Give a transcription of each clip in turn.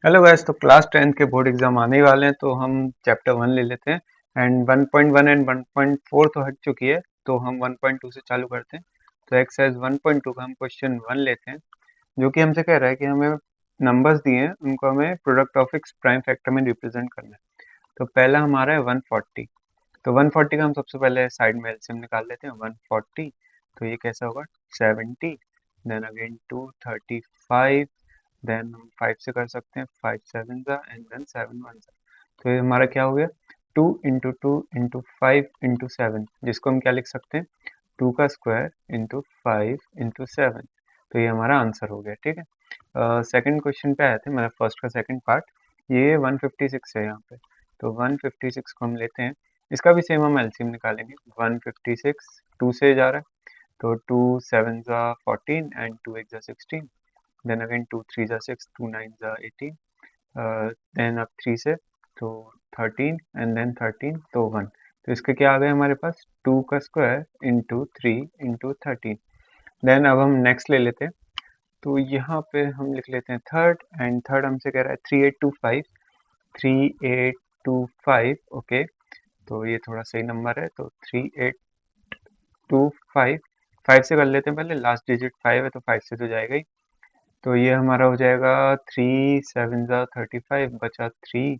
Hello guys, तो class 10th के board exam आने ही वाले हैं, तो हम चैप्टर 1 ले लेते हैं। एंड 1.1 एंड 1.4 तो हट चुकी है, तो हम 1.2 से चालू करते हैं। तो एक्सरसाइज 1.2 का हम क्वेश्चन 1 लेते हैं, जो कि हमसे कह रहा है कि हमें नंबर्स दिए हैं, उनको हमें product of ex prime factor में रिप्रेजेंट करना है। तो पहला हमारा है 140। तो 140 का हम सबसे पहले साइड में एलसीएम निकाल लेते हैं। 140, तो ये कैसा होगा, 70, देन अगेन 235, देन हम 5 से कर सकते हैं, 5 7 ज़ा एंड देन 7 1 ज़ा। तो ये हमारा क्या हो गया, 2 इंटू 2 इंटू 5 इंटू 7, जिसको हम क्या लिख सकते हैं, 2 का स्क्वायर इंटू 5 इंटू 7। तो ये हमारा आंसर हो गया, ठीक है। सेकंड क्वेश्चन पे आए थे, मतलब फर्स्ट का सेकंड पार्ट। ये 156 है यहाँ पे। तो 156 को हम लेते हैं, इसका भी सेम हम एलसीएम निकालेंगे। 156 2 से जा रहा है, तो 2 7 ज़ा 14 एंड 2 8 ज़ा 16, then again 2 3 जा 6, 2 9 जा 18, then अब 3 से तो 13 and then 13 तो 1। तो इसके क्या आ गए हमारे पास, 2 का स्क्वायर इंटू 3 इंटू 13। देन अब हम नेक्स्ट ले लेते हैं, तो यहाँ पे हम लिख लेते हैं थर्ड, एंड थर्ड हमसे कह रहा है 3825, 3825। ओके, तो ये थोड़ा सही नंबर है, तो 3825, 5 से कर लेते हैं पहले, लास्ट डिजिट 5 है तो 5 से तो जाएगा ही। तो ये हमारा हो जाएगा 3 7 ज़ा 35, बचा 3,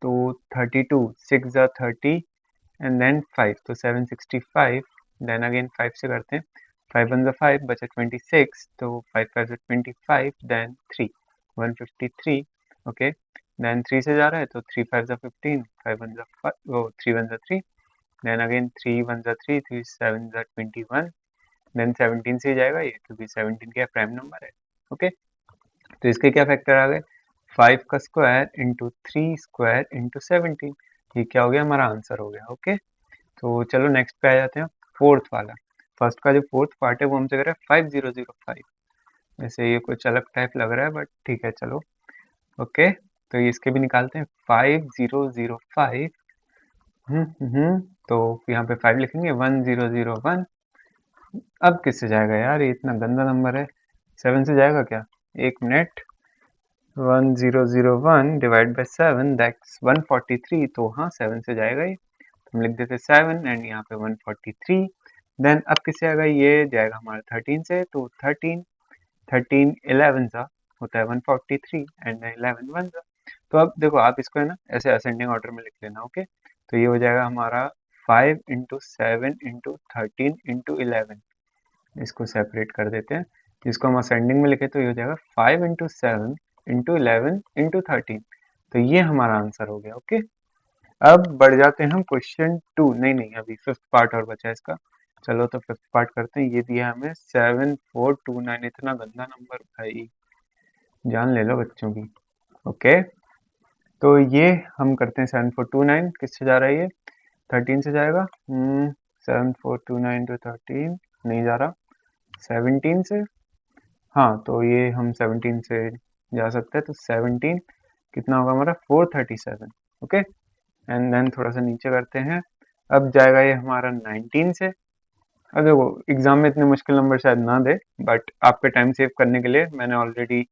तो 32, 6 ज़ा 30 एंड देन 5, तो 765। देन अगेन 5 से करते हैं, 5 1 ज़ा 5, बचा 26, तो 5 5 ज़ा 25, देन 3 153। ओके, देन 3 से जा रहा है, तो 3 5 ज़ा 15, 5 1 ज़ा 5, वो 3 1 ज़ा 3, देन अगेन 3 1 ज़ा 3, 3 7 ज़ा 21, देन 17 से ही जाएगा ये, क्योंकि 17 क्या प्राइम नंबर है। ओके, तो इसके क्या फैक्टर आ गए, 5 का स्क्वायर इंटू 3 स्क्वायर इंटू 17। ये क्या हो गया, हमारा आंसर हो गया। ओके, तो चलो नेक्स्ट पे आ जाते हैं, फोर्थ वाला। फर्स्ट का जो फोर्थ पार्ट है वो हमसे कह रहा है 5005। वैसे ये कुछ अलग टाइप लग रहा है, बट ठीक है चलो। ओके, तो ये इसके भी निकालते हैं, 5005। तो यहाँ पे 5 लिखेंगे, 1001। अब किससे जाएगा यार, ये इतना गंदा नंबर है, 7 से जाएगा क्या, एक मिनट। 1001 divide by 7, that's 143। तो हाँ, 7 से जाएगा ये, तो हम लिख देते 7 एंड यहाँ पे 143। देन अब किससे आएगा, ये जाएगा हमारा 13 से, तो 13 13 11 सा होता है 143 एंड 11 1 सा। तो अब देखो, आप इसको है ना ऐसे असेंडिंग ऑर्डर में लिख लेना। ओके, तो ये हो जाएगा हमारा 5 इंटू 7 इंटू 13 इंटू 11। इसको सेपरेट कर देते हैं, इसको हम असेंडिंग में लिखे तो ये हो जाएगा 5 इंटू 7 इंटू 11 इंटू 13। तो ये हमारा आंसर हो गया। ओके, अब बढ़ जाते हैं हम क्वेश्चन 2। नहीं नहीं, अभी फिफ्थ पार्ट और बचा है इसका। चलो तो फिफ्थ पार्ट करते हैं। ये दिया हमें 7429। इतना गंदा नंबर भाई, जान ले लो बच्चों की। ओके, तो ये हम करते हैं 7429, किससे जा रहा है ये, 13 से जाएगा। 7429 टू 13 नहीं जा रहा, 17 से। हाँ, तो ये हम 17 से जा सकते हैं, तो 17 कितना होगा हमारा, 437। ओके, एंड देन थोड़ा सा नीचे करते हैं, अब जाएगा ये हमारा 19 से। अब देखो, एग्जाम में इतने मुश्किल नंबर शायद ना दे, बट आपके टाइम सेव करने के लिए मैंने ऑलरेडी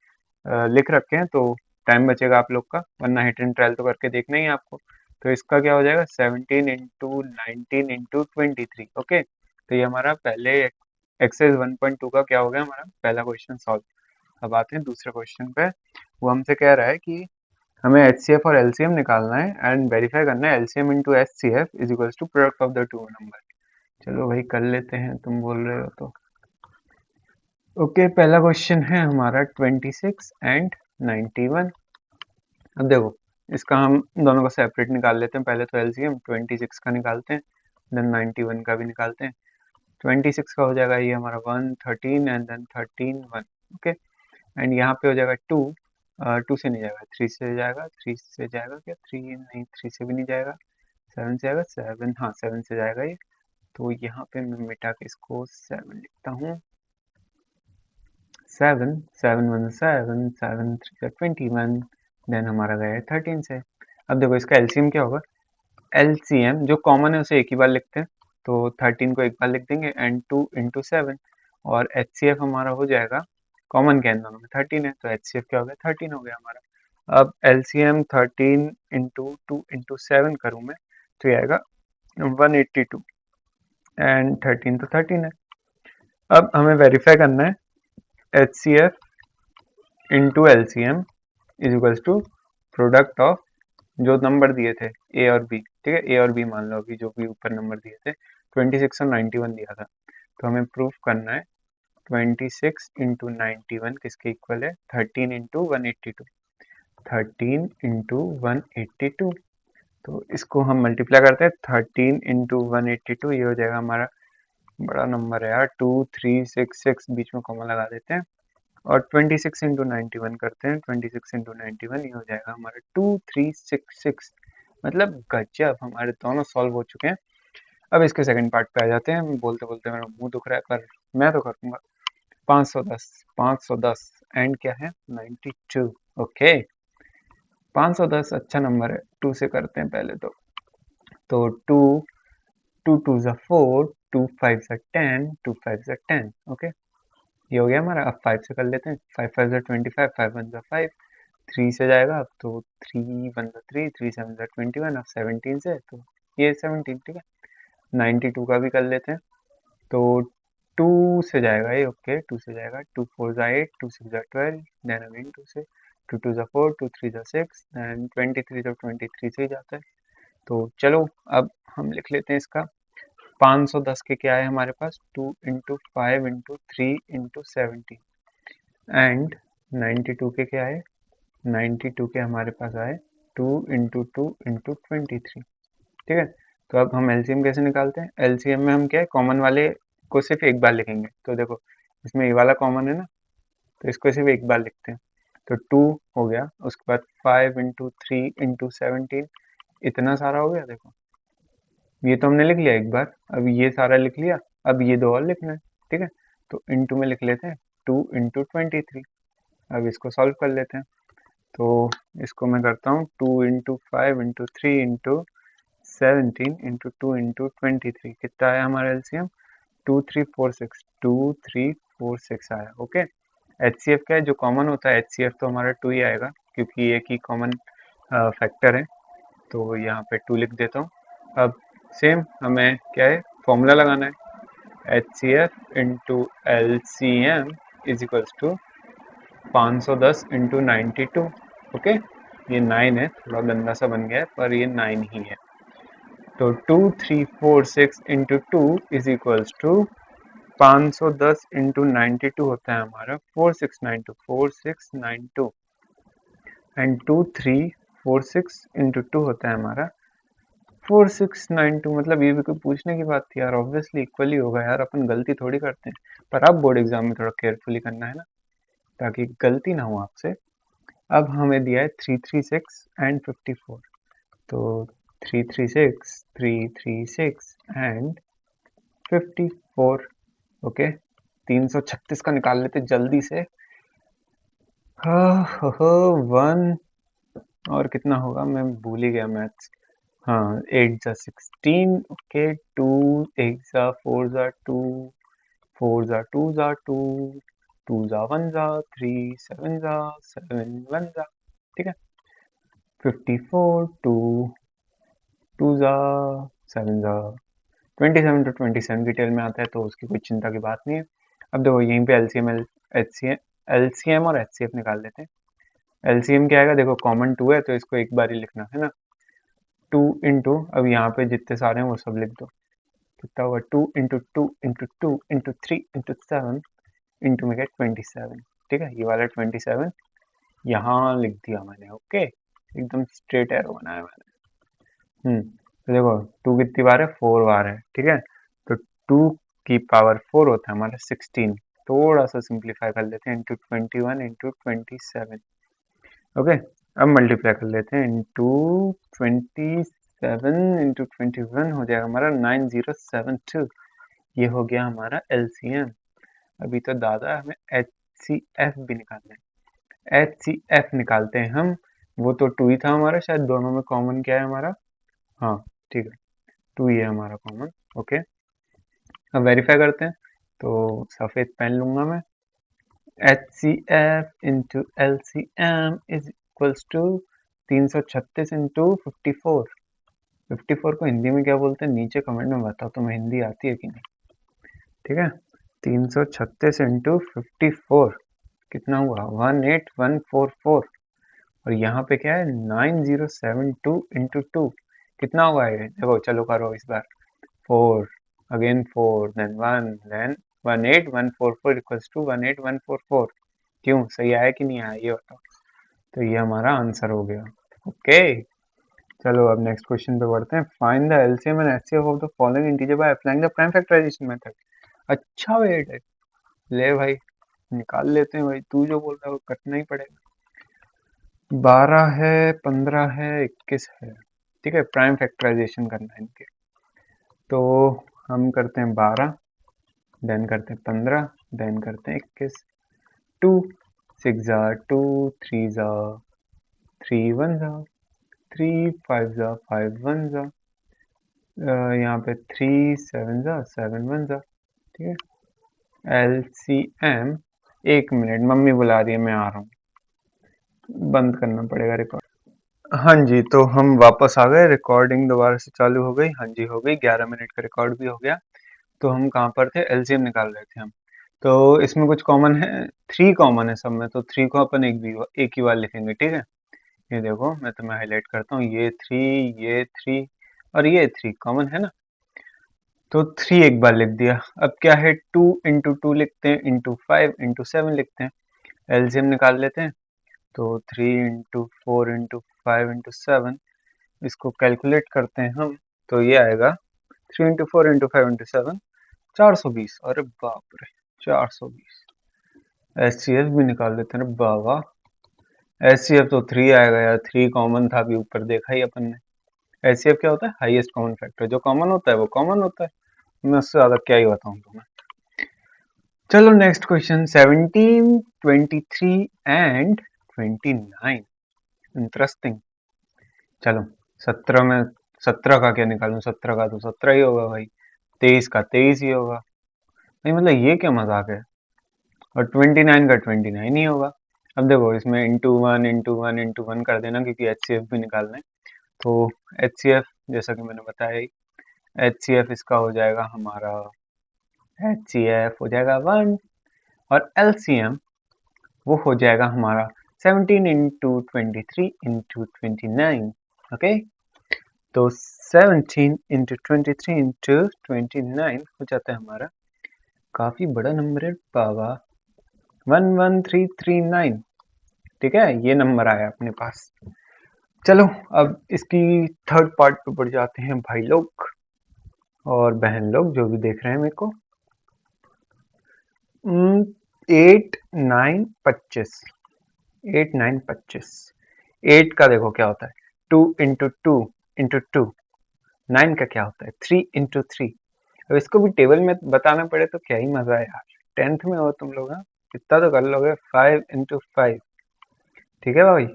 लिख रखे हैं, तो टाइम बचेगा आप लोग का, वरना हिट एंड ट्रायल तो करके देखना ही है आपको। तो इसका क्या हो जाएगा, 17 इंटू 19 इंटू 23। ओके, तो ये हमारा पहले एक्सरसाइज 1.2 का क्या हो गया, हमारा पहला क्वेश्चन सॉल्व। अब आते हैं दूसरे क्वेश्चन पे। वो हमसे कह रहा है कि हमें एचसीएफ और एलसीएम निकालना है एंड वेरीफाई करना है LCM into HCF is equals to product of the two number. चलो भाई कर लेते हैं, तुम बोल रहे हो तो। ओके, पहला क्वेश्चन है हमारा 26 एंड 91। अब देखो, इसका हम दोनों का सेपरेट निकाल लेते हैं। पहले तो एलसीएम 26 का निकालते हैं, देन 91 का भी निकालते हैं। 26 का हो जाएगा ये हमारा 1 13 एंड देन 13 1। ओके, एंड यहाँ पे हो जाएगा 2, 2 से नहीं जाएगा, 3 से जाएगा। 3 से जाएगा क्या, 3 नहीं, 3 से भी नहीं जाएगा। 7 से जाएगा, 7, हाँ 7 से जाएगा ये। तो यहाँ पे मैं मिटा के इसको 7 लिखता हूँ। 7 7 1 7, 7 3 21, देन हमारा गया है 13 से। अब देखो इसका एलसीएम क्या होगा, एलसीएम जो कॉमन है उसे एक ही बार लिखते हैं, तो 13 को एक बार लिख देंगे एंड 2 इंटू 7। और एचसीएफ हमारा हो जाएगा कॉमन क्या है इन दोनों में, 13 है, तो HCF क्या हो गया, 13 हो गया हमारा। अब LCM 13 इंटू 2 इंटू 7 करूँ मैं तो ये आएगा 182 एंड 13 तो 13 है। अब हमें वेरीफाई करना है HCF into LCM is equals to product of जो नंबर दिए थे ए और बी, ठीक है, ए और बी मान लो अभी जो भी ऊपर नंबर दिए थे 26 और 91 दिया था, तो हमें प्रूफ करना है 26 इंटू 91 किसके इक्वल है, 13 इंटू 182, 13 इंटू 182, तो इसको हम मल्टीप्लाई करते हैं 13 इंटू 182, ये हो जाएगा हमारा, बड़ा नंबर है यार, 2366, बीच में कॉमा लगा देते हैं और 26 इंटू 91 करते हैं, 26 इंटू 91 ये हो जाएगा हमारा 2366, मतलब गजब, हमारे दोनों सॉल्व हो चुके हैं। अब इसके सेकंड पार्ट पे आ जाते हैं, बोलते बोलते मेरा मुंह दुख रहा है पर मैं तो करूंगा। 510 एंड क्या है 92, ओके 510 अच्छा नंबर है, 2 से करते हैं पहले तो 2 2 जा 4, 2 5 जा 10, 2 5 जा 10, ओके ये हो गया हमारा। अब 5 से कर लेते हैं, 5 5 जा 25, 5 1 जा 5, 3 से जाएगा अब तो 3 1 जा 3, 3 7 जा 21, अब 17 से तो ये 17, ठीक है। 92 का भी कर लेते हैं, तो 2 से जाएगा ये, ओके 2 से जाएगा, 2 4 जा 8, 2 6 जा 12, देन अगेन 2 से, 2 2 जा 4, 2 3 जा 6, देन 23 तो 23 से ही जाता है। तो चलो अब हम लिख लेते हैं इसका 510 के क्या है हमारे पास, 2 इंटू 5 इंटू 3 इंटू 17 एंड 92 के क्या है, 92 के हमारे पास आए 2 इंटू 2 इंटू 23, ठीक है। तो अब हम एलसीएम कैसे निकालते हैं, एलसीएम में हम क्या है कॉमन वाले को सिर्फ एक बार लिखेंगे, तो देखो इसमें ये वाला कॉमन है ना, तो इसको सिर्फ एक बार लिखते हैं, तो 2 हो गया, उसके बाद 5 इंटू 3 इंटू 17, इतना सारा हो गया, देखो ये तो हमने लिख लिया एक बार, अब ये सारा लिख लिया, अब ये दो और लिखना है, ठीक है, तो इंटू में लिख लेते हैं 2 इंटू 23, अब इसको सॉल्व कर लेते हैं, तो इसको मैं करता हूँ 2 into 5 into 3 into 17 into 2 into 23, कितना आया हमारा एलसीएम, 2346, 2346 आया, ओके। HCF क्या है, जो कॉमन होता है HCF तो हमारा 2 ही आएगा क्योंकि एक ही कॉमन फैक्टर है, तो यहाँ पे 2 लिख देता हूँ। अब सेम हमें क्या है फॉर्मूला लगाना है, HCF into LCM is equals to 510 into 92, okay ये 9 है, थोड़ा गंदा सा बन गया है पर ये 9 ही है, तो 2346 into 2 is equals to 510 into 92 होता है हमारा 4692 एंड 2346 इंटू 2 होता है हमारा 4692, मतलब ये भी कोई पूछने की बात थी यार, ऑब्वियसली इक्वली होगा यार, अपन गलती थोड़ी करते हैं, पर अब बोर्ड एग्जाम में थोड़ा केयरफुली करना है ना, ताकि गलती ना हो आपसे। अब हमें दिया है 336 एंड 54, तो 336 एंड 54, ओके 336 का निकाल लेते जल्दी से, वन और कितना होगा मैं भूल ही गया मैथ्स, हाँ 8 जा 16, ओके 2 8 जा 4 जा 2, 4 जा 2 जा 2, 2 जा 1 जा 3, 7 जा 7 1 जा, ठीक है 54, 2 2 जा 7 जा 27, तो 27 की टेल में आता है, तो उसकी कोई चिंता की बात नहीं है। अब देखो यहीं पे एलसीएम और एचसीएफ निकाल लेते हैं। एलसीएम क्या आएगा, देखो कॉमन 2 है तो इसको एक बार ही लिखना है ना, 2 इंटू, अब यहाँ पे जितने सारे हैं वो सब लिख दो, कितना होगा 2 into 2 into 2 into 3 into 7 into में क्या 27, ठीक है ये वाला 27 यहाँ लिख दिया मैंने, ओके एकदम स्ट्रेट एरो बनाया मैंने। तो देखो 2 कितनी बार है, 4 बार है, ठीक है, तो 2 की पावर 4 होता है हमारा 16, थोड़ा सा सिंप्लीफाई कर लेते हैं इंटू 21 इंटू 27, ओके अब मल्टीप्लाई कर लेते हैं इंटू 27 इंटू 21 हो जाएगा हमारा 9072, ये हो गया हमारा एलसीएम। अभी तो दादा हमें एचसीएफ भी निकालना है, एचसीएफ निकालते हैं हम, वो तो 2 ही था हमारा, शायद दोनों में कॉमन क्या है हमारा, हाँ ठीक है 2 ही है हमारा कॉमन, ओके अब वेरीफाई करते हैं, तो सफ़ेद पेन लूंगा मैं, HCF into LCM is equals to 336 into 54। 54 को हिंदी में क्या बोलते हैं नीचे कमेंट में बताओ, तुम्हें हिंदी आती है कि नहीं। ठीक है, 336 इंटू 54 कितना हुआ 18144। और यहाँ पे क्या है 9072 इंटू 2 कितना हुआ है देखो, चलो करो इस बार। 4 again 4 then 1 then 18144 equals to 18144। क्यों सही आया कि नहीं आया ये बताओ। तो ये हमारा आंसर हो गया। ओके चलो अब नेक्स्ट क्वेश्चन पे बढ़ते हैं। Find the LCM and HCF of the following integer by applying the prime factorisation method. अच्छा वेट है, ले भाई निकाल लेते हैं भाई, तू जो बोल रहा है वो करना ही पड़ेगा। 12 है, 15 है, 21 है। ठीक है, प्राइम फैक्टराइजेशन करना है इनके। तो हम करते हैं 12, देन करते हैं 15, देन करते हैं 21। 2 6 जा 2, 3 जा 3, 1 जा 3, 5 जा 5, 1 जा यहाँ पे 3 7 जा 7, 1 जा। ठीक है, LCM। एक मिनट मम्मी बुला रही है, मैं आ रहा हूँ, बंद करना पड़ेगा रिकॉर्ड। हाँ जी, तो हम वापस आ गए, रिकॉर्डिंग दोबारा से चालू हो गई। हाँ जी हो गई, 11 मिनट का रिकॉर्ड भी हो गया। तो हम कहाँ पर थे, एलसीएम निकाल रहे थे हम। तो इसमें कुछ कॉमन है, 3 कॉमन है सब में, तो 3 को अपन एक ही बार लिखेंगे। ठीक है, ये देखो मैं तुम्हें हाईलाइट करता हूँ, ये 3, ये 3 और ये 3 कॉमन है ना। तो 3 एक बार लिख दिया। अब क्या है 2 इंटू 2 लिखते हैं, इंटू 5 इंटू 7 लिखते हैं, एलसीएम निकाल लेते हैं। तो 3 इंटू 4 इंटू 5 इंटू 7 इसको कैलकुलेट करते हैं हम, तो ये आएगा 3 इंटू 4 इंटू 5 इंटू 7 420। अरे बाप रे 420। एचसीएफ भी निकाल लेते हैं बाबा। एचसीएफ तो 3 आएगा यार, 3 कॉमन था अभी ऊपर देखा ही अपन ने। एचसीएफ क्या होता है, हाईएस्ट कॉमन फैक्टर, जो कॉमन होता है वो कॉमन होता है, मैं उससे ज्यादा क्या ही बताऊं तुम्हें। चलो नेक्स्ट क्वेश्चन 17 23 एंड 29 इंटरेस्टिंग। चलो 17 में 17 का क्या निकालूं, 17 का तो 17 ही होगा भाई, 23 का 23 ही होगा। नहीं मतलब ये क्या मजाक है, और 29 का 29 ही होगा। अब देखो इसमें into one into one into one कर देना, क्योंकि एचसीएफ भी निकालना है। तो एचसीएफ जैसा कि मैंने बताया, एचसीएफ इसका हो जाएगा हमारा, एचसीएफ हो जाएगा 1, और एलसीएम वो हो जाएगा हमारा 17 इंटू 23 इंटू 29। ओके, तो 17 इंटू 23 इंटू 29 हो जाता है हमारा, काफी बड़ा नंबर है बाबा, 11339। ठीक है, ये नंबर आया अपने पास। चलो अब इसकी थर्ड पार्ट पे बढ़ जाते हैं भाई लोग और बहन लोग जो भी देख रहे हैं मेरे को। 8 9 25, 8 9 25। 8 का देखो क्या होता है, 2 इंटू 2 इंटू 2। 9 का क्या होता है, 3 इंटू 3। अब इसको भी टेबल में बताना पड़े तो क्या ही मजा है यार, 10th में हो तुम लोग, हाँ इतना तो कर लोगे। 5 इंटू 5। ठीक है भाई।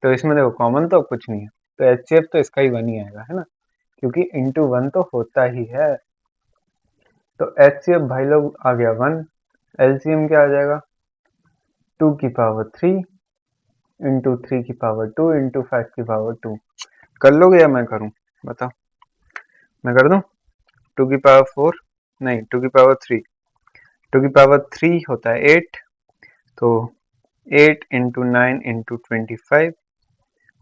तो इसमें देखो कॉमन तो कुछ नहीं है, तो एचसीएफ तो इसका ही 1 ही आएगा, है ना, क्योंकि इंटू 1 तो होता ही है। तो एचसीएफ भाई लोग आ गया 1। एलसीएम क्या आ जाएगा, 2 की पावर 3 इंटू 3 की पावर 2 इंटू 5 की पावर 2। कर लोगे या मैं करूं, बताओ, मैं कर दूं। 2 की पावर 4 नहीं, 2 की पावर 3, 2 की पावर 3 होता है 8। तो 8 इंटू 9 इंटू 25,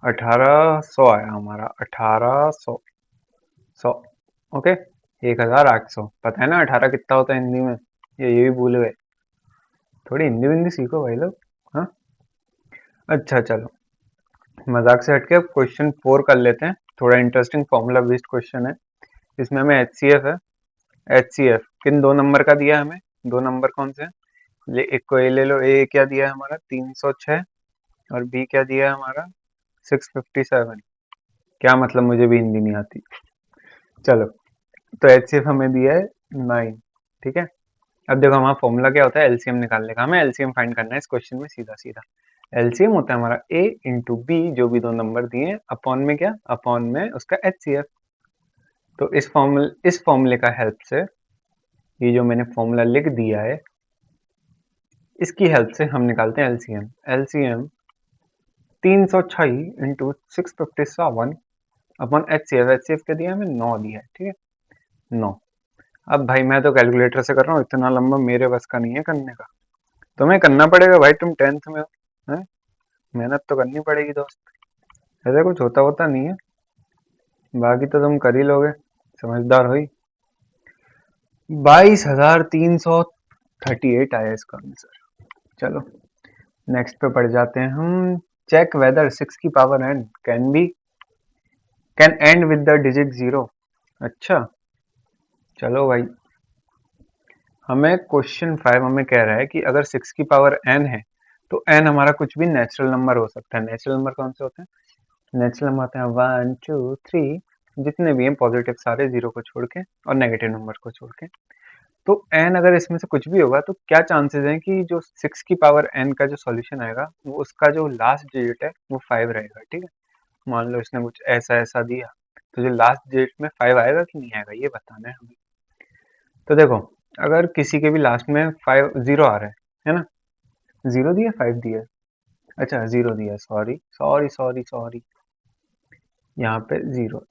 1800 आया हमारा, 1800। 100। ओके, 1800। पता है ना 18 कितना होता है हिंदी में, ये भी भूल गए। थोड़ी हिंदी विंदी सीखो भाई लोग। हाँ अच्छा चलो, मजाक से हटके अब क्वेश्चन 4 कर लेते हैं। थोड़ा इंटरेस्टिंग फॉर्मूला बेस्ड क्वेश्चन है। इसमें हमें एचसीएफ है, एचसीएफ किन 2 नंबर का दिया है हमें, 2 नंबर कौन से हैं, एक को ए ले लो। ए क्या दिया है हमारा 306, और बी क्या दिया है हमारा 657। क्या मतलब, मुझे भी हिंदी नहीं आती। चलो, तो एचसीएफ हमें दिया है 9। ठीक है, अब देखो हमारा फॉर्मूला क्या होता है, एलसीएम निकालने का। हमें एलसीएम फाइंड करना है इस क्वेश्चन में, सीधा सीधा एलसीएम होता है हमारा ए इंटू बी, जो भी 2 नंबर दिए हैं, अपॉन में क्या, अपॉन में उसका एचसीएफ। तो इस फॉर्मूले का हेल्प से, ये जो मैंने फॉर्मूला लिख दिया है, इसकी हेल्प से हम निकालते हैं एलसीएम। एलसीएम 306 इंटू 657 अपन एचसीएफ। एचसीएफ क्या दिया हमें? 9 दिया है, ठीक है 9। अब भाई मैं तो कैलकुलेटर से कर रहा हूँ, इतना लंबा मेरे बस का नहीं है करने का, तुम्हें करना पड़ेगा भाई, तुम 10th में हो, हैं? मेहनत तो करनी पड़ेगी दोस्त, ऐसा कुछ होता होता नहीं है, बाकी तो तुम कर ही लोगे, समझदार हो ही। 22,338 आया इसका आंसर। चलो नेक्स्ट पे पढ़ जाते हैं हम। चेक वेदर 6 की power n can and with the digit 0। अच्छा चलो भाई, हमें क्वेश्चन 5 हमें कह रहा है कि अगर 6 की पावर n है तो n हमारा कुछ भी नेचुरल नंबर हो सकता है। नेचुरल नंबर कौन से होते हैं? नेचुरल नंबर होते हैं 1 2 3, जितने भी हैं पॉजिटिव सारे, जीरो को छोड़ के और नेगेटिव नंबर को छोड़ के। तो n अगर इसमें से कुछ भी होगा तो क्या चांसेस हैं कि जो 6 की पावर n का जो सॉल्यूशन आएगा वो उसका जो लास्ट डिजिट है वो 5 रहेगा, ठीक है। मान लो इसने कुछ ऐसा ऐसा दिया, तो जो लास्ट डिजिट में 5 आएगा कि नहीं आएगा ये बताना है हमें। तो देखो, अगर किसी के भी लास्ट में 5 0 आ रहा है ना, 0 दिया 5 दिया, अच्छा 0 दिया, सॉरी सॉरी सॉरी सॉरी, यहाँ पे 0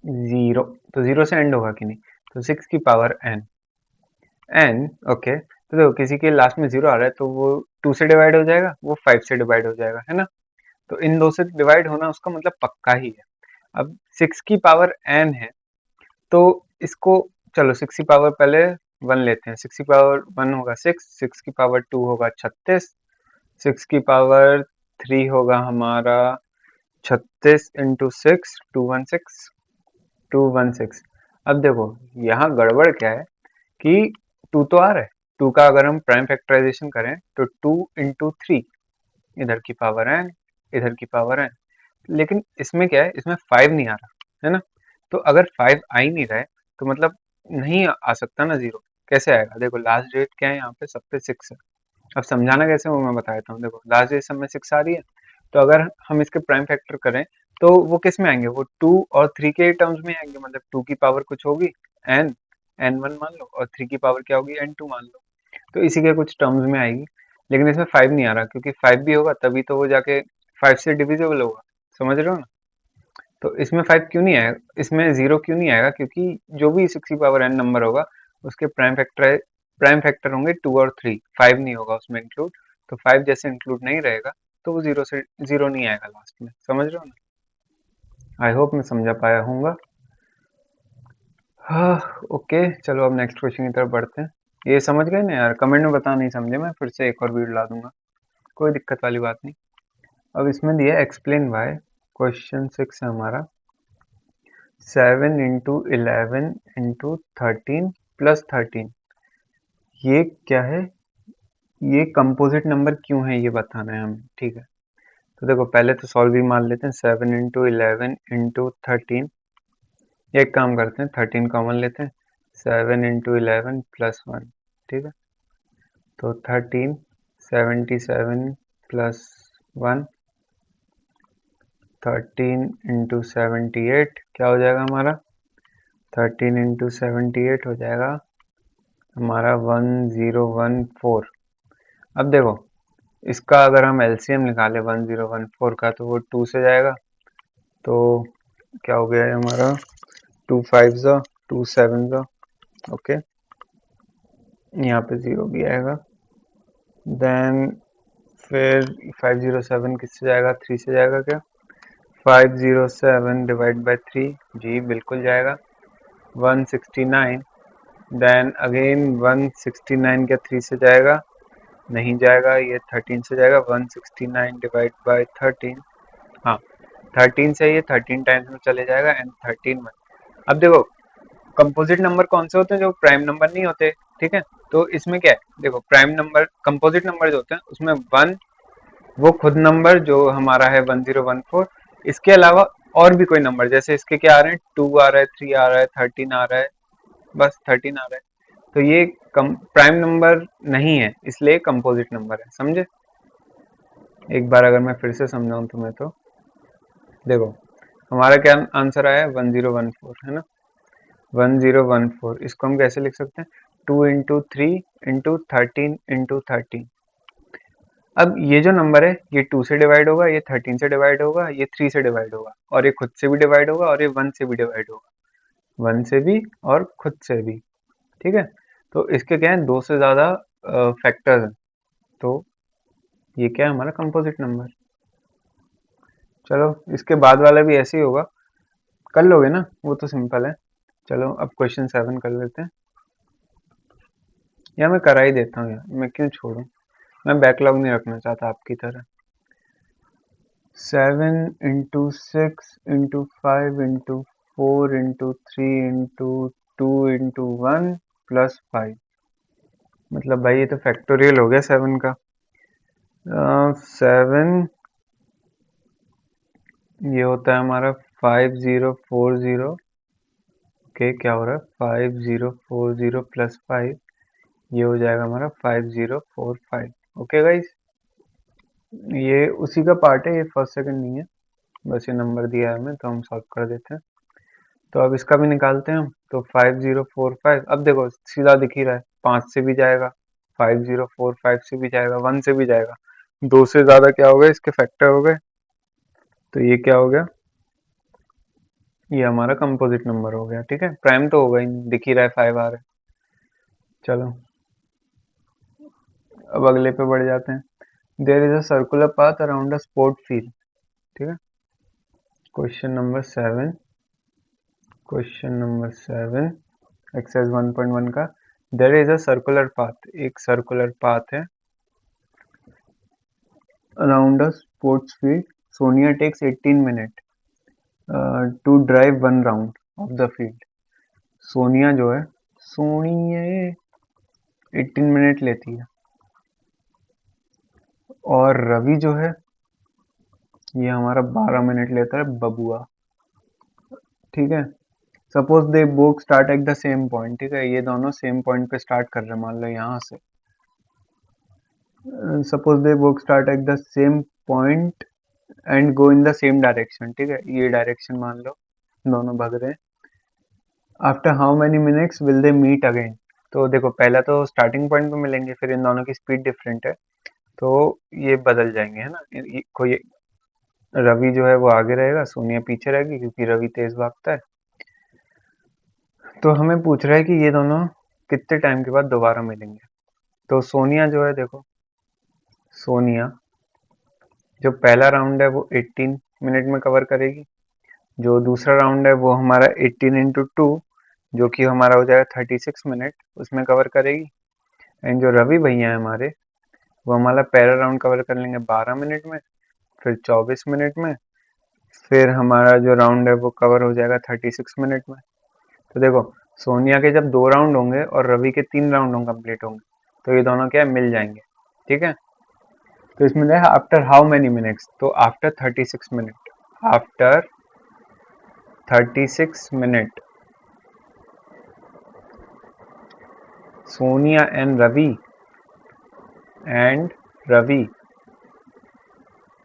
0, तो 0 से एंड होगा कि नहीं? तो 6 की पावर n n, ओके। तो देखो किसी के लास्ट में 0 आ रहा है तो वो 2 से डिवाइड हो जाएगा, वो 5 से डिवाइड हो जाएगा, है ना। तो इन दो से डिवाइड होना उसका मतलब पक्का ही है। अब 6 की पावर n है तो इसको, चलो 6 की पावर पहले 1 लेते हैं। 6 की पावर 1 होगा 6, 6 की पावर 2 होगा 36, 6 की पावर 3 होगा हमारा 36 इंटू 6 216 216। अब देखो यहाँ गड़बड़ क्या है कि 2 तो आ रहा है, 2 का अगर हम प्राइम फैक्टराइजेशन करें तो 2 इंटू 3, इधर की पावर n इधर की पावर n, लेकिन इसमें क्या है, इसमें 5 नहीं आ रहा है ना। तो अगर 5 आ ही नहीं रहा है तो मतलब नहीं आ सकता ना 0, कैसे आएगा? देखो लास्ट डेट क्या है यहाँ पे, सब पे 6 है। अब समझाना कैसे वो मैं बता देता हूँ। देखो लास्ट डेट सब में 6 आ रही है, तो अगर हम इसके प्राइम फैक्टर करें तो वो किस में आएंगे? वो 2 और 3 के टर्म्स में आएंगे, मतलब 2 की पावर कुछ होगी n n1 मान लो, और 3 की पावर क्या होगी n2 मान लो, तो इसी के कुछ टर्म्स में आएगी। लेकिन इसमें 5 नहीं आ रहा, क्योंकि 5 भी होगा तभी तो वो जाके 5 से डिविजिबल होगा, समझ रहे हो ना। तो इसमें 5 क्यों नहीं आएगा, इसमें 0 क्यों नहीं आएगा? क्योंकि जो भी 6 की पावर n नंबर होगा उसके प्राइम फैक्टर होंगे 2 और 3, 5 नहीं होगा उसमें इंक्लूड। तो 5 जैसे इंक्लूड नहीं रहेगा तो वो 0 से 0 नहीं आएगा लास्ट में, समझ रहे हो ना। आई होप मैं समझा पाया हूँगा। हाँ ओके, चलो अब नेक्स्ट क्वेश्चन की तरफ बढ़ते हैं। ये समझ गए ना यार? कमेंट में बता नहीं समझे, मैं फिर से एक और वीडियो ला दूंगा, कोई दिक्कत वाली बात नहीं। अब इसमें दिया एक्सप्लेन वाई। क्वेश्चन 6 है हमारा, 7 इंटू 11 इंटू 13 प्लस 13, ये क्या है? ये कंपोजिट नंबर क्यों है ये बताना है हमें, ठीक है। तो देखो पहले तो सॉल्व ही मान लेते हैं। 7 इंटू 11 इंटू 13, एक काम करते हैं 13 कॉमन लेते हैं, 7 इंटू 11 प्लस 1, ठीक है। तो 13 77 प्लस 1, 13 इंटू 78 क्या हो जाएगा हमारा? 13 इंटू 78 हो जाएगा हमारा 1014। अब देखो इसका अगर हम एलसीएम निकालें 1014 का तो वो 2 से जाएगा, तो क्या हो गया है हमारा? 2 5 ज़ा 2 7 ज़ा, ओके, यहाँ पे 0 भी आएगा। देन फिर 507 किससे जाएगा? 3 से जाएगा क्या? 507 डिवाइड बाय 3, जी बिल्कुल जाएगा। 169, देन अगेन 169 क्या 3 से जाएगा? नहीं जाएगा, ये 13 से जाएगा। 169 डिवाइड बाय 13, हाँ 13 से ये 13 टाइम्स में चले जाएगा एंड 13 में। अब देखो कंपोजिट नंबर कौन से होते हैं? जो प्राइम नंबर नहीं होते, ठीक है। तो इसमें क्या है, देखो प्राइम नंबर कंपोजिट नंबर जो होते हैं उसमें 1 वो खुद नंबर जो हमारा है 1014, इसके अलावा और भी कोई नंबर, जैसे इसके क्या आ रहे हैं, 2 आ रहा है, 3 आ रहा है, 13 आ रहा है, बस 13 आ रहा है, तो ये प्राइम नंबर नहीं है, इसलिए कंपोजिट नंबर है, समझे। एक बार अगर मैं फिर से समझाऊं तुम्हें तो देखो हमारा क्या आंसर आया है 1014, है ना। 1014, इसको हम कैसे लिख सकते हैं? 2 इंटू 3 इंटू 13 इंटू 13। अब ये जो नंबर है ये 2 से डिवाइड होगा, ये 13 से डिवाइड होगा, ये 3 से डिवाइड होगा, और ये खुद से भी डिवाइड होगा, और ये 1 से भी डिवाइड होगा, 1 से भी और खुद से भी। ठीक है, तो इसके क्या है, 2 से ज़्यादा फैक्टर्स हैं, तो ये क्या है, हमारा कंपोजिट नंबर। चलो इसके बाद वाला भी ऐसे ही होगा, कर लोगे ना, वो तो सिंपल है। चलो अब क्वेश्चन 7 कर लेते हैं, या मैं करा ही देता हूँ यार, मैं क्यों छोड़ूं, मैं बैकलॉग नहीं रखना चाहता आपकी तरह। 7 into 6 into 5 into 4 into 3 into 2 into 1 plus 5, मतलब भाई ये तो फैक्टोरियल हो गया 7 का। 7 ये होता है हमारा 5040 के, क्या हो रहा है 5040 प्लस 5, ये हो जाएगा हमारा 5045। ओके गाइस, ये उसी का पार्ट है, ये फर्स्ट सेकंड नहीं है, बस ये नंबर दिया है हमें तो हम सॉल्व कर देते हैं। तो अब इसका भी निकालते हैं हम, तो 5045, अब देखो सीधा दिख ही रहा है, 5 से भी जाएगा, 5045 से भी जाएगा, 1 से भी जाएगा, 2 से ज़्यादा क्या हो गए, इसके फैक्टर हो गए, तो ये क्या हो गया, ये हमारा कंपोजिट नंबर हो गया। ठीक है, प्राइम तो होगा ही नहीं, दिख ही रहा है 5 आ रहा है। चलो अब अगले पे बढ़ जाते हैं। There is a circular path around a sport field. ठीक है, question number 7, question number 7 exercise 1.1 का। There is a circular path, एक सर्कुलर पाथ है around a sports field, Sonia takes 18 minute to drive 1 round of the field. Sonia जो है, Sonia 18 minute लेती है, और रवि जो है ये हमारा 12 मिनट लेता है, बबुआ। ठीक है, suppose they both start at the same point. ठीक है, ये दोनों सेम पॉइंट पे स्टार्ट कर रहे हैं, मान लो यहाँ से, suppose they both start at the same point and go in the same direction. ठीक है, ये डायरेक्शन मान लो दोनों भाग रहे हैं। After how many minutes will they meet again, तो देखो पहला तो स्टार्टिंग पॉइंट पे मिलेंगे, फिर इन दोनों की स्पीड डिफरेंट है, तो ये बदल जाएंगे, है ना, कोई रवि जो है वो आगे रहेगा, सोनिया पीछे रहेगी, क्योंकि रवि तेज भागता है। तो हमें पूछ रहा है कि ये दोनों कितने टाइम के बाद दोबारा मिलेंगे। तो सोनिया जो है, देखो सोनिया जो पहला राउंड है वो 18 मिनट में कवर करेगी, जो दूसरा राउंड है वो हमारा 18 इंटू 2, जो कि हमारा हो जाएगा 36 मिनट, उसमें कवर करेगी। एंड जो रवि भैया है हमारे, वो हमारा पहला राउंड कवर कर लेंगे 12 मिनट में, फिर 24 मिनट में, फिर हमारा जो राउंड है वो कवर हो जाएगा 36 मिनट में। तो देखो सोनिया के जब 2 राउंड होंगे और रवि के 3 राउंड कंप्लीट होंगे, तो ये दोनों क्या है, मिल जाएंगे। ठीक है, तो इसमें है आफ्टर हाउ मेनी मिनट्स, तो after 36 minute, after 36 minute Sonia and Ravi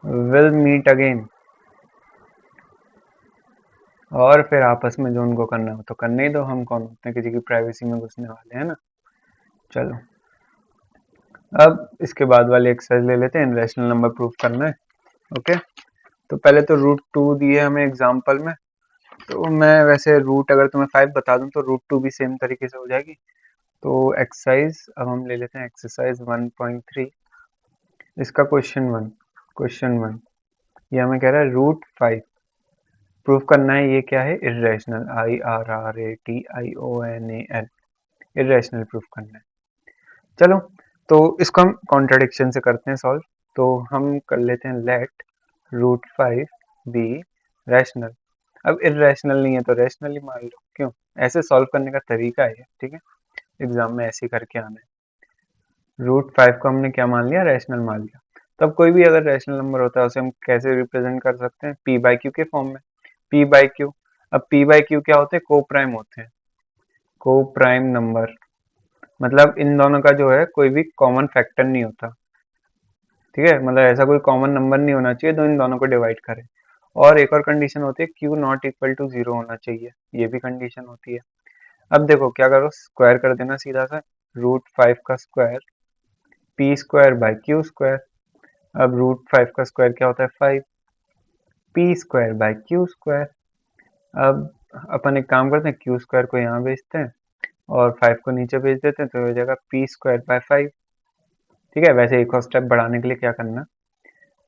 will meet again, और फिर आपस में जो उनको करना हो तो करने ही दो, हम कौन होते हैं किसी की प्राइवेसी में घुसने वाले, हैं ना। चलो अब इसके बाद वाली एक्सरसाइज ले लेते हैं, रैशनल नंबर प्रूफ करना है। ओके, तो पहले तो √2 दिए हमें एग्जाम्पल में, तो मैं वैसे रूट अगर तुम्हें 5 बता दूं तो √2 भी सेम तरीके से हो जाएगी। तो एक्सरसाइज अब हम ले लेते हैं एक्सरसाइज 1.3, इसका क्वेश्चन वन ये हमें कह रहा है √5 प्रूफ करना है, ये क्या है, इर्रेशनल, IRRATIONAL, इर्रेशनल प्रूफ करना है। चलो तो इसको हम कॉन्ट्राडिक्शन से करते हैं सॉल्व, तो हम कर लेते हैं लेट √5 बी रैशनल। अब इर्रेशनल नहीं है तो रैशनल ही मान लो, क्यों, ऐसे सॉल्व करने का तरीका है। ठीक है, एग्जाम में ऐसे करके आना है। √5 को हमने क्या मान लिया, रैशनल मान लिया। तब कोई भी अगर रैशनल नंबर होता है उसे हम कैसे रिप्रेजेंट कर सकते हैं, p/q के फॉर्म में, p/q। अब p/q क्या होते हैं, को प्राइम होते हैं, को प्राइम नंबर, मतलब इन दोनों का जो है कोई भी कॉमन फैक्टर नहीं होता। ठीक है, मतलब ऐसा कोई कॉमन नंबर नहीं होना चाहिए तो इन दोनों को डिवाइड करें। और एक और कंडीशन होती है, q नॉट इक्वल टू 0 होना चाहिए, ये भी कंडीशन होती है। अब देखो क्या करो, स्क्वायर कर देना सीधा सा, √5 का square P square by Q square. अब √5 का स्क्वायर क्या होता है 5, P square by Q square. अब अपन एक काम करते हैं, क्यू स्क्वायर को यहाँ भेजते हैं और 5 को नीचे भेज देते हैं, तो हो जाएगा पी स्क्वायर बाय 5। ठीक है, वैसे एक और स्टेप बढ़ाने के लिए क्या करना,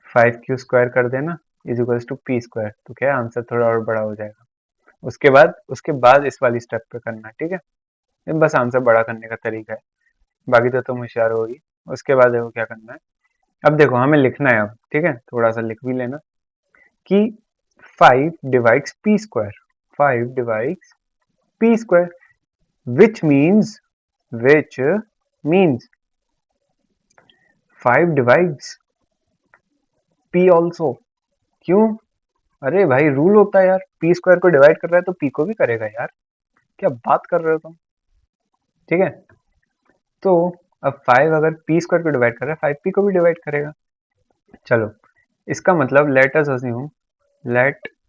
5 क्यू स्क्वायर कर देना is equals to P square, तो क्या आंसर थोड़ा और बड़ा हो जाएगा। उसके बाद इस वाली स्टेप पे करना है। ठीक है, ये बस आंसर बड़ा करने का तरीका है, बाकी तो तुम होशियार होगी। उसके बाद देखो क्या करना है, अब देखो हमें लिखना है अब, ठीक है, थोड़ा सा लिख भी लेना कि 5 divides P square, 5 divides P square, which means which means 5 divides p also। क्यों? अरे भाई रूल होता है यार, पी स्क्वायर को डिवाइड कर रहा है तो पी को भी करेगा यार, क्या बात कर रहे हो तुम। ठीक है, तो अब 5 अगर पी स्क्वायर को डिवाइड कर रहा है, 5 पी को भी डिवाइड करेगा। चलो, इसका मतलब लेट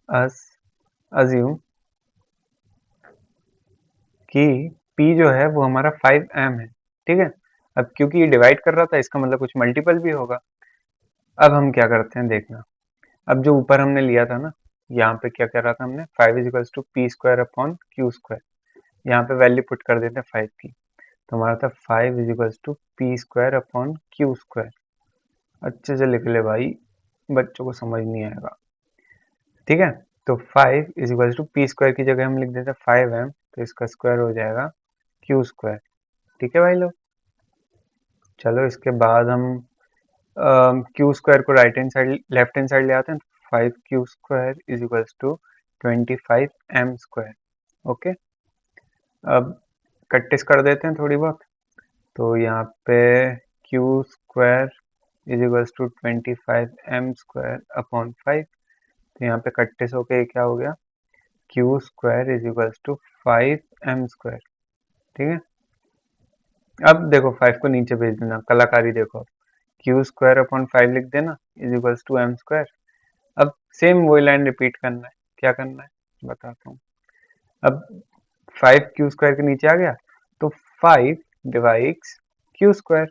अस अज्यूम कि p जो है वो हमारा 5m है। ठीक है, अब क्योंकि ये डिवाइड कर रहा था, इसका मतलब कुछ मल्टीपल भी होगा। अब हम क्या करते हैं देखना, अब जो ऊपर हमने लिया था ना, यहाँ पे क्या करा था हमने, 5 is equals to P square upon Q square, यहाँ पे वैल्यू पुट कर देते हैं 5 की, तो हमारा था 5 is equals to P square upon Q square. अच्छे से लिख ले भाई, बच्चों को समझ नहीं आएगा। ठीक है, तो 5 is equals to P square की जगह हम लिख देते हैं 5m, तो इसका स्क्वायर हो जाएगा क्यू स्क्वायर। ठीक है भाई लोग, चलो इसके बाद हम क्यू स्क्वायर को right hand side left hand side ले आते हैं, 5 Q square is equals to 25m square. Okay, अब कट्टिस कर देते हैं थोड़ी बहुत, तो यहाँ पे Q square is equals to 25m square upon 5, तो यहाँ पे कट्टिस होके क्या हो गया, Q square is equals to 5m square. ठीक है, अब देखो 5 को नीचे भेज देना, कलाकारी देखो, क्यू स्क्वायर अपॉन 5 लिख देना is equals to m square. अब सेम वही लाइन रिपीट करना है, क्या करना है बताता हूँ। अब 5 क्यू स्क्वायर के नीचे आ गया, तो 5 divides Q square,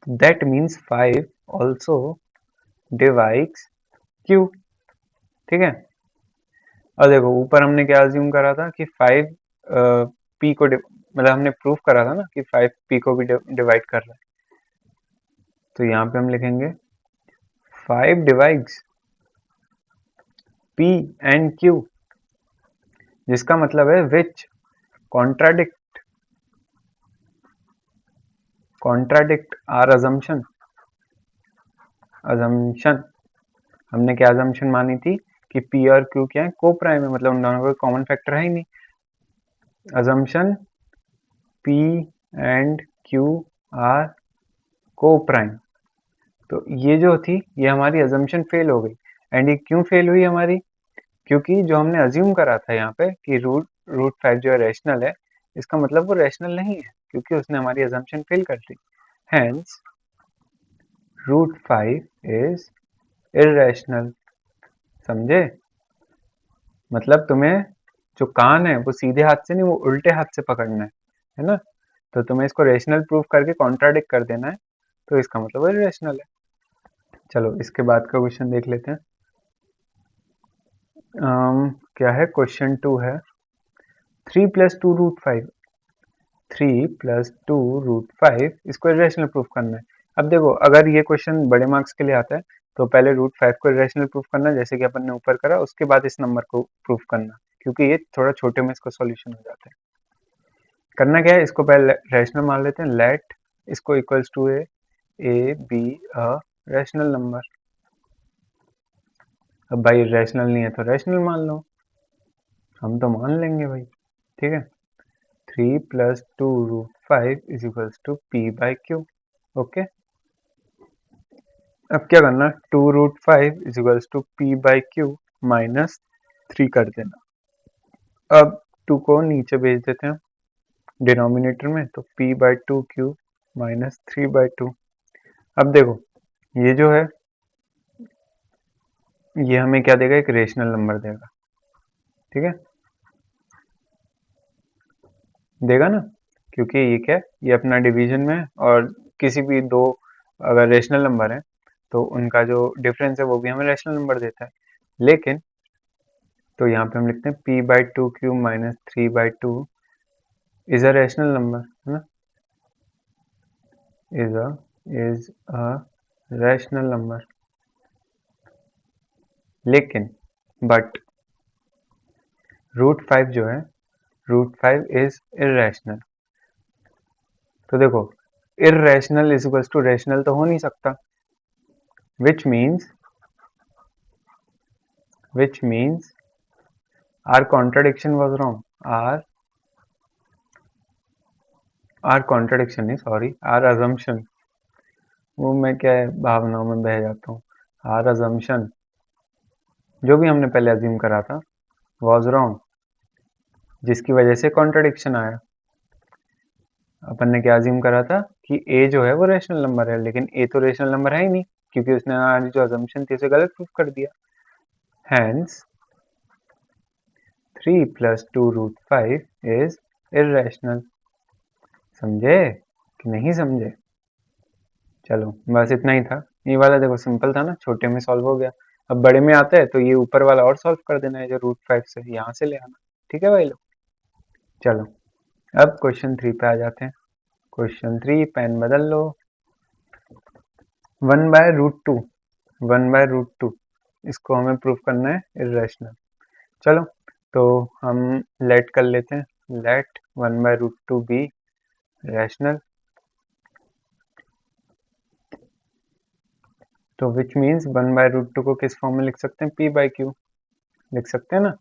that means 5 also divides Q. ठीक है, और देखो ऊपर हमने क्या अज्यूम करा था कि 5 पी को मतलब हमने प्रूफ करा था ना कि 5 पी को भी डिवाइड कर रहा है, तो यहाँ पे हम लिखेंगे 5 डिवाइड्स पी एंड क्यू, जिसका मतलब है विच कॉन्ट्राडिक्ट आर अजम्पशन। हमने क्या अजम्पशन मानी थी कि पी और क्यू क्या है, को प्राइम है, मतलब उन दोनों का कॉमन फैक्टर है ही नहीं। Assumption P and Q R को प्राइम, तो ये जो थी ये हमारी अजम्पशन फेल हो गई। एंड ये क्यों फेल हुई हमारी, क्योंकि जो हमने अज्यूम करा था यहाँ पे कि रूट 5 जो है रैशनल है, इसका मतलब वो रैशनल नहीं है, क्योंकि उसने हमारी अजम्पशन फेल कर दी। Hence √5 is irrational. समझे, मतलब तुम्हें जो कान है वो सीधे हाथ से नहीं, वो उल्टे हाथ से पकड़ना है ना, तो तुम्हें इसको रेशनल प्रूफ करके कॉन्ट्राडिक्ट कर देना है, तो इसका मतलब वो इररेशनल है। चलो इसके बाद का क्वेश्चन देख लेते हैं। क्या है, क्वेश्चन 2 है 3 + 2√5, 3 + 2√5 इसको इरेशनल प्रूफ करना है। अब देखो अगर ये क्वेश्चन बड़े मार्क्स के लिए आता है तो पहले √5 को इरेशनल प्रूफ करना, जैसे कि अपन ने ऊपर करा, उसके बाद इस नंबर को प्रूफ करना, क्योंकि ये थोड़ा छोटे में इसका सॉल्यूशन हो जाता है। करना क्या है, इसको पहले रैशनल मान लेते हैं, लेट इसको equals to A B a rational number. अब भाई रैशनल नहीं है तो रैशनल मान लो, हम तो मान लेंगे भाई। ठीक है, 3 + 2√5 is equals to P by Q. Okay, अब क्या करना, 2√5 is equals to P by Q -3 कर देना। अब 2 को नीचे भेज देते हैं डिनोमिनेटर में, तो p/2q -3/2। अब देखो ये जो है ये हमें क्या देगा, एक रेशनल नंबर देगा। ठीक है, देगा ना, क्योंकि ये क्या है, ये अपना डिवीजन में है और किसी भी दो अगर रेशनल नंबर है तो उनका जो डिफरेंस है वो भी हमें रेशनल नंबर देता है। लेकिन तो यहाँ पे हम लिखते हैं p/2 cube minus 3/2 is a rational number, है ना, इज अ रैशनल नंबर। लेकिन बट √5 जो है, √5 इज इरेशनल। तो देखो, irrational is equals to rational तो हो नहीं सकता, which means our contradiction was wrong. Our contradiction नहीं, सॉरी, आर अजम्पशन, वो मैं क्या है भावनाओं में बह जाता हूँ। आर अजम्पशन, जो भी हमने पहले अज्यूम करा था, वॉज रॉन्ग, जिसकी वजह से कॉन्ट्राडिक्शन आया। अपन ने क्या अज्यूम करा था कि ए जो है वो रेशनल नंबर है, लेकिन ए तो रेशनल नंबर है ही नहीं, क्योंकि उसने हमारी जो अजम्पशन थी उसे गलत प्रूफ कर दिया। Hence 3 + 2√5 is irrational. समझे कि नहीं समझे? चलो बस इतना ही था। ये वाला देखो सिंपल था ना, छोटे में सॉल्व हो गया। अब बड़े में आता है तो ये ऊपर वाला और सॉल्व कर देना है, जो √5 से यहाँ से ले आना। ठीक है भाई लोग, चलो अब क्वेश्चन 3 पे आ जाते हैं। क्वेश्चन 3, पेन बदल लो। 1/√2, 1/√2, इसको हमें प्रूफ करना है इरेशनल। चलो तो हम लेट कर लेते हैं, लेट 1/√2 बी रैशनल। तो विच मीन्स 1/√2 को किस फॉर्म में लिख सकते हैं, p/q लिख सकते हैं ना,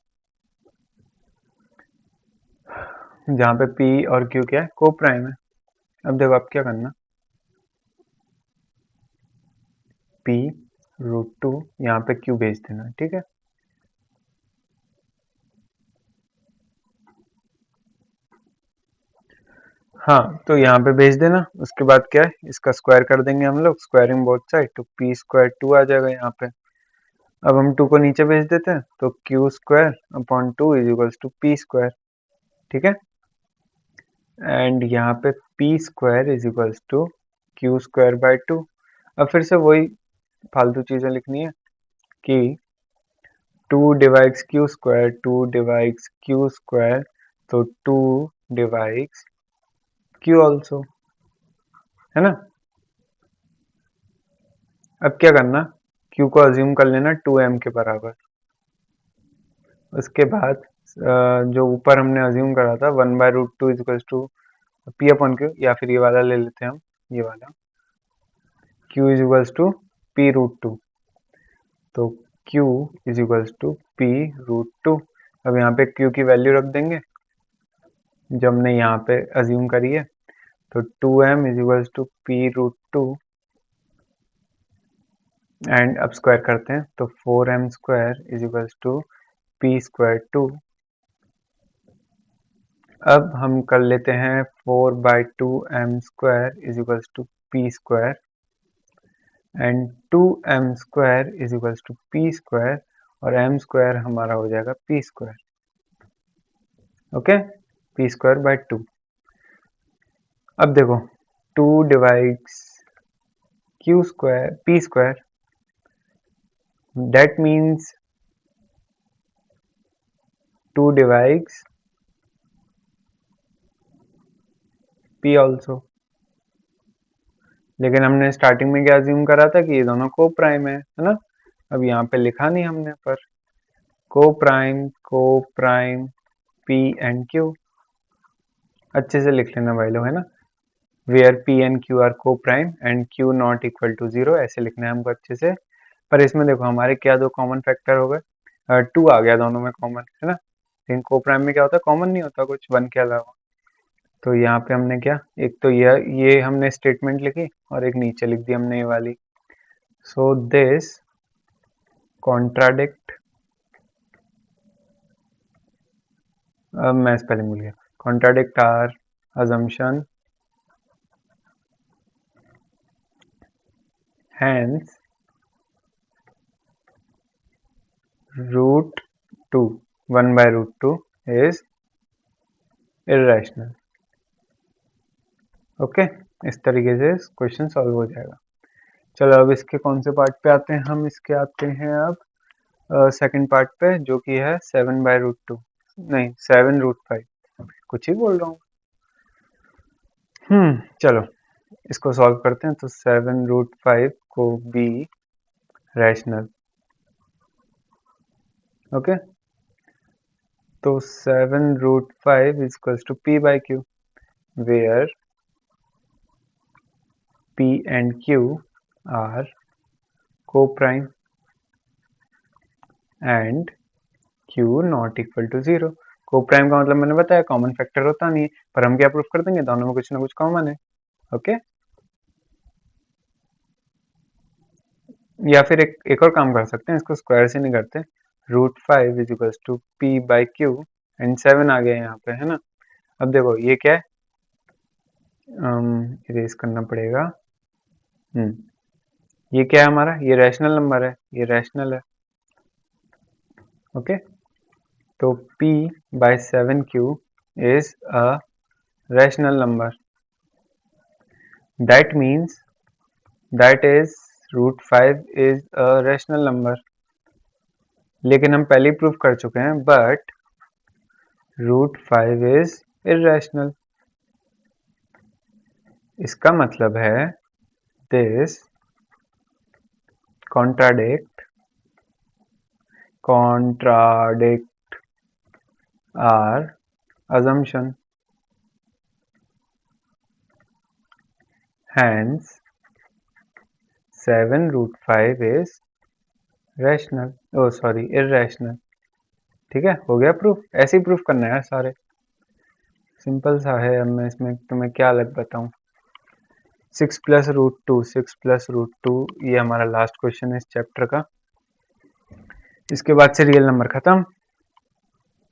जहाँ पे p और q क्या है, को प्राइम है। अब देखो आप क्या करना, p√2 यहाँ पे q भेज देना, ठीक है। हाँ तो यहाँ पे भेज देना, उसके बाद क्या है, इसका स्क्वायर कर देंगे हम लोग, स्क्वायरिंग बोथ साइड, तो p²2 आ जाएगा यहाँ पे। अब हम 2 को नीचे भेज देते हैं, तो q²/2 is equals to p², ठीक है। एंड यहाँ पे p² is equals to q²/2। अब फिर से वही फालतू चीजें लिखनी है कि 2 डिवाइड्स q², 2 डिवाइड्स q², तो 2 डिवाइड्स q ऑल्सो, है ना। अब क्या करना, q को अज्यूम कर लेना 2m के बराबर। उसके बाद जो ऊपर हमने अज्यूम करा था 1/√2 इज इक्वल्स टू p/q, या फिर ये वाला ले लेते हैं हम, ये वाला q is equals to p√2, तो q is equals to p√2। अब यहाँ पे q की वैल्यू रख देंगे जो हमने यहाँ पे अज्यूम करी है, तो 2m is equals to p√2 and अब स्क्वायर करते हैं, तो 4m² is equals to p²2। अब हम कर लेते हैं 4/2m² is equals to p² and 2m² is equals to p² और m² हमारा हो जाएगा p², ओके, p²/2। अब देखो 2 divides p², that means 2 divides p also। लेकिन हमने स्टार्टिंग में क्या अज्यूम करा था कि ये दोनों को प्राइम है ना। अब यहाँ पे लिखा नहीं हमने, पर को प्राइम p एंड q अच्छे से लिख लेना भाई लोग, है ना। Where p and q are को prime and q not equal to 0, ऐसे लिखना है हमको अच्छे से। पर इसमें देखो हमारे क्या दो कॉमन फैक्टर हो गए, 2 आ गया दोनों में कॉमन, है ना। लेकिन को प्राइम में क्या होता है, कॉमन नहीं होता कुछ 1 के अलावा। तो यहाँ पे हमने क्या, एक तो ये हमने स्टेटमेंट लिखी और एक नीचे लिख दी हमने ये वाली। सो दिस कॉन्ट्राडिक्ट, मैं स्पेलिंग भूल गया, contradict our assumption, hence √2, 1/√2 is irrational। Okay, इस तरीके से क्वेश्चन सॉल्व हो जाएगा। चलो अब इसके कौन से पार्ट पे आते हैं हम, इसके आते हैं अब सेकंड पार्ट पे, जो कि है 7/√2, नहीं 7√5, कुछ ही बोल रहा हूँ। चलो इसको सॉल्व करते हैं। तो 7√5 को बी रैशनल, ओके, तो 7√5 is equals to P by Q, where P and Q are co-prime and Q not equal to 0। Co-prime का मतलब मैंने बताया कॉमन फैक्टर होता नहीं है, पर हम क्या प्रूफ कर देंगे, दोनों में कुछ ना कुछ कॉमन है। ओके, या फिर एक और काम कर सकते हैं, इसको स्क्वायर से नहीं करते, √5 is equals to P by Q and 7 आ गया यहाँ पे, है ना। अब देखो ये क्या है, इरेज करना पड़ेगा। ये क्या है हमारा, ये रैशनल नंबर है, ये रैशनल है। ओके, तो P by 7Q is a rational number. That means that is √5 is a rational number। लेकिन हम पहले ही प्रूफ कर चुके हैं, but √5 is irrational। इसका मतलब है this contradict our assumption, hence 7√5 is rational, oh sorry irrational। ठीक है, हो गया प्रूफ। ऐसे ही प्रूफ करना है सारे, सिंपल सा है। अब मैं इसमें तुम्हें क्या अलग बताऊं। 6 + √2, 6 + √2, ये हमारा लास्ट क्वेश्चन है इस चैप्टर का। इसके बाद से रियल नंबर खत्म।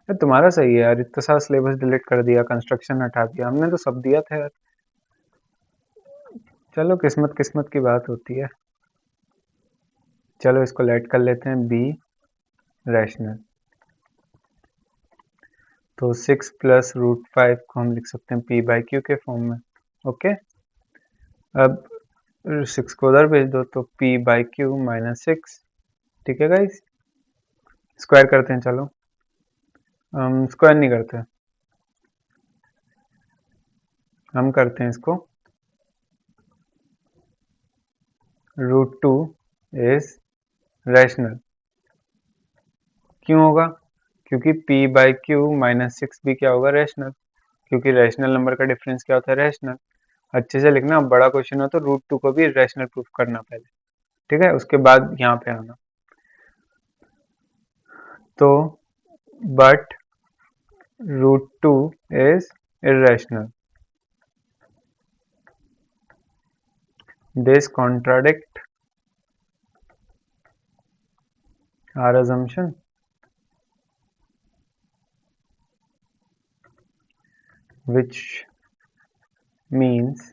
तुम्हारा सही है यार, इतना सारा सिलेबस डिलीट कर दिया, कंस्ट्रक्शन हटा दिया, हमने तो सब दिया था यार। चलो किस्मत किस्मत की बात होती है। चलो इसको लेट कर लेते हैं बी रैशनल। तो 6 + √5 को हम लिख सकते हैं P by Q के फॉर्म में। ओके, अब 6 को उधर भेज दो तो P by Q -6। ठीक है गाइस, स्क्वायर करते हैं। चलो स्क्वायर नहीं करते, हम करते हैं इसको √2 इज रैशनल। क्यों होगा, क्योंकि P by Q -6 भी क्या होगा, रैशनल, क्योंकि रैशनल नंबर का डिफरेंस क्या होता है, रैशनल। अच्छे से लिखना, बड़ा क्वेश्चन हो तो √2 को भी रैशनल प्रूफ करना पहले, ठीक है, उसके बाद यहाँ पे आना। तो but √2 is irrational, this contradict our assumption, which means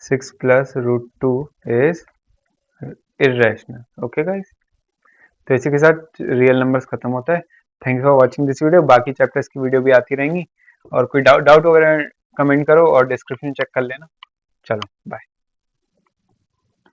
6 + √2 is irrational। Okay guys, तो इसी के साथ रियल नंबर्स खत्म होता है। Thank you for watching this video. बाकी चैप्टर्स की वीडियो भी आती रहेंगी, और कोई डाउट वगैरह कमेंट करो और डिस्क्रिप्शन चेक कर लेना। चलो बाय।